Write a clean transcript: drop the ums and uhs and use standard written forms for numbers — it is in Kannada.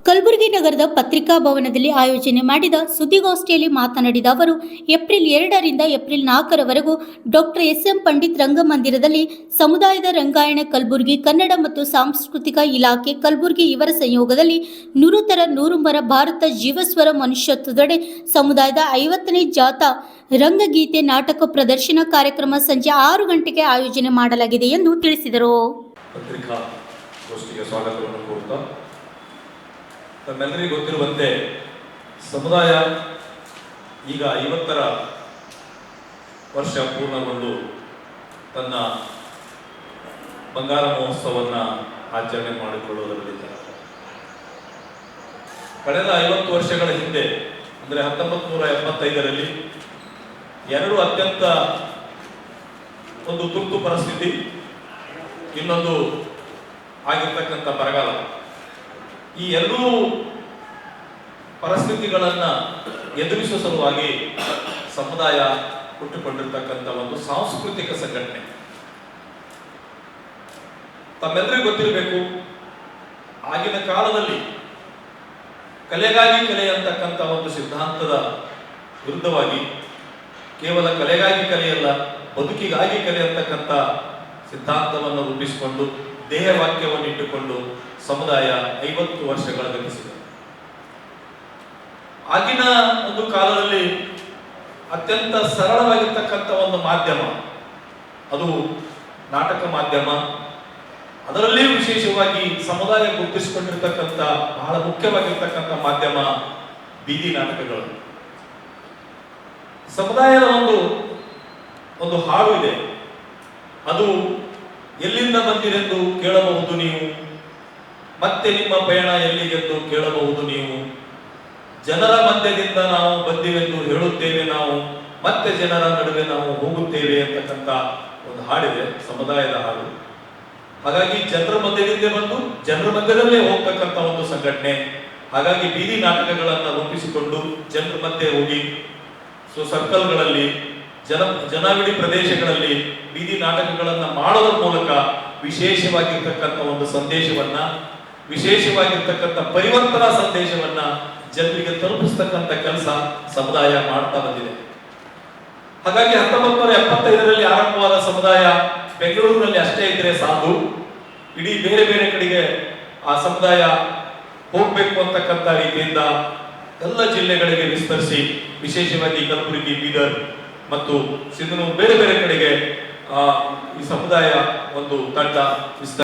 ಕಲಬುರಗಿ ನಗರದ ಪತ್ರಿಕಾ ಭವನದಲ್ಲಿ ಆಯೋಜನೆ ಮಾಡಿದ ಸುದ್ದಿಗೋಷ್ಠಿಯಲ್ಲಿ ಮಾತನಾಡಿದ ಅವರು, ಏಪ್ರಿಲ್ 2ರಿಂದ ಏಪ್ರಿಲ್ 4ರವರೆಗೂ ಡಾಕ್ಟರ್ ಎಸ್.ಎಂ. ಪಂಡಿತ್ ರಂಗಮಂದಿರದಲ್ಲಿ ಸಮುದಾಯದ ರಂಗಾಯಣ ಕಲಬುರಗಿ ಕನ್ನಡ ಮತ್ತು ಸಾಂಸ್ಕೃತಿಕ ಇಲಾಖೆ ಕಲಬುರಗಿ ಇವರ ಸಂಯೋಗದಲ್ಲಿ 100 ತರ 100 ಮರ ಭಾರತ ಜೀವಸ್ವರ ಮನುಷ್ಯತ್ವದೆಡೆ ಸಮುದಾಯದ 50ನೇ ಜಾಥಾ ರಂಗಗೀತೆ ನಾಟಕ ಪ್ರದರ್ಶನ ಕಾರ್ಯಕ್ರಮ ಸಂಜೆ 6 ಗಂಟೆಗೆ ಆಯೋಜನೆ ಮಾಡಲಾಗಿದೆ ಎಂದು ತಿಳಿಸಿದರು. ಪತ್ರಿಕಾಗೋಷ್ಠಿಗೆ ಸ್ವಾಗತವನ್ನು ಕೋರುತ್ತಾ, ತಮ್ಮೆಲ್ಲರಿಗೂ ಗೊತ್ತಿರುವಂತೆ ಸಮುದಾಯ ಈಗ 50ರ ವರ್ಷ ಪೂರ್ಣಗೊಂಡು ತನ್ನ ಬಂಗಾರ ಮಹೋತ್ಸವವನ್ನು ಆಚರಣೆ ಮಾಡಿಕೊಳ್ಳುವುದರಲ್ಲಿದೆ. ಕಳೆದ 50 ವರ್ಷಗಳ ಹಿಂದೆ ಅಂದರೆ 1975ರಲ್ಲಿ ಎರಡು ಅತ್ಯಂತ ಒಂದು ತುರ್ತು ಪರಿಸ್ಥಿತಿ, ಇನ್ನೊಂದು ಆಗಿರ್ತಕ್ಕಂಥ ಬರಗಾಲ. ಈ ಎರಡೂ ಪರಿಸ್ಥಿತಿಗಳನ್ನು ಎದುರಿಸುವ ಸಲುವಾಗಿ ಸಮುದಾಯ ಹುಟ್ಟುಕೊಂಡಿರ್ತಕ್ಕಂಥ ಒಂದು ಸಾಂಸ್ಕೃತಿಕ ಸಂಘಟನೆ. ತಮ್ಮೆಲ್ಲರಿಗೂ ಗೊತ್ತಿರಬೇಕು, ಆಗಿನ ಕಾಲದಲ್ಲಿ ಕಲೆಗಾಗಿ ಕಲೆ ಅಂತಕ್ಕಂಥ ಒಂದು ಸಿದ್ಧಾಂತದ ವಿರುದ್ಧವಾಗಿ ಕೇವಲ ಕಲೆಗಾಗಿ ಕಲೆಯಲ್ಲ, ಬದುಕಿಗಾಗಿ ಕಲೆ ಅಂತಕ್ಕಂಥ ಸಿದ್ಧಾಂತವನ್ನು ರೂಪಿಸಿಕೊಂಡು ದೇಹವಾಕ್ಯವನ್ನು ಇಟ್ಟುಕೊಂಡು ಸಮುದಾಯ 50 ವರ್ಷಗಳ ಗತಿಸಿದೆ. ಆಗಿನ ಒಂದು ಕಾಲದಲ್ಲಿ ಅತ್ಯಂತ ಸರಳವಾಗಿರ್ತಕ್ಕಂಥ ಒಂದು ಮಾಧ್ಯಮ ಅದು ನಾಟಕ ಮಾಧ್ಯಮ. ಅದರಲ್ಲಿಯೂ ವಿಶೇಷವಾಗಿ ಸಮುದಾಯ ಗುರುತಿಸಿಕೊಂಡಿರ್ತಕ್ಕಂಥ ಬಹಳ ಮುಖ್ಯವಾಗಿರ್ತಕ್ಕಂಥ ಮಾಧ್ಯಮ ಬೀದಿ ನಾಟಕಗಳು. ಸಮುದಾಯದ ಒಂದು ಹಾಡು ಇದೆ, ಅದು ಎಲ್ಲಿಂದ ಬಂದಿರೆಂದು ಕೇಳಬಹುದು ನೀವು, ಮತ್ತೆ ನಿಮ್ಮ ಪಯಣ ಎಲ್ಲಿಗೆಂದು ಕೇಳಬಹುದು ನೀವು, ಜನರ ಮಧ್ಯದಿಂದ ನಾವು ಬಂದಿವೆಂದು ಹೇಳುತ್ತೇವೆ ನಾವು, ಮತ್ತೆ ಜನರ ನಡುವೆ ನಾವು ಹೋಗುತ್ತೇವೆ ಅಂತಕ್ಕಂಥ ಒಂದು ಹಾಡಿದೆ, ಸಮುದಾಯದ ಹಾಡು. ಹಾಗಾಗಿ ಜನರ ಮಧ್ಯದಿಂದ ಬಂದು ಜನರ ಮಧ್ಯದಲ್ಲೇ ಹೋಗ್ತಕ್ಕಂಥ ಒಂದು ಸಂಘಟನೆ. ಹಾಗಾಗಿ ಬೀದಿ ನಾಟಕಗಳನ್ನು ರೂಪಿಸಿಕೊಂಡು ಜನರ ಮಧ್ಯೆ ಹೋಗಿ ಸರ್ಕಲ್ಗಳಲ್ಲಿ ಜನವಿಡಿ ಪ್ರದೇಶಗಳಲ್ಲಿ ಬೀದಿ ನಾಟಕಗಳನ್ನು ಮಾಡೋದ್ರ ಮೂಲಕ ವಿಶೇಷವಾಗಿರ್ತಕ್ಕಂಥ ಒಂದು ಸಂದೇಶವನ್ನ, ವಿಶೇಷವಾಗಿರ್ತಕ್ಕಂಥ ಪರಿವರ್ತನಾ ಸಂದೇಶವನ್ನ ಜನರಿಗೆ ತಲುಪಿಸ್ತಕ್ಕಂಥ ಕೆಲಸ ಸಮುದಾಯ ಮಾಡ್ತಾ ಬಂದಿದೆ. ಹಾಗಾಗಿ 1975ರಲ್ಲಿ ಆರಂಭವಾದ ಸಮುದಾಯ ಬೆಂಗಳೂರಿನಲ್ಲಿ ಅಷ್ಟೇ ಇದ್ರೆ ಸಾಕು, ಇಡೀ ಬೇರೆ ಬೇರೆ ಕಡೆಗೆ ಆ ಸಮುದಾಯ ಹೋಗ್ಬೇಕು ಅಂತಕ್ಕಂಥ ರೀತಿಯಿಂದ ಎಲ್ಲ ಜಿಲ್ಲೆಗಳಿಗೆ ವಿಸ್ತರಿಸಿ, ವಿಶೇಷವಾಗಿ ಕಲಬುರಗಿ, ಬೀದರ್ ಮತ್ತು ಸಿಂಧನೂರು ಬೇರೆ ಬೇರೆ ಕಡೆಗೆ ಈ ಸಮುದಾಯ ಒಂದು ತಂಡ ವಿಸ್ತರಣೆ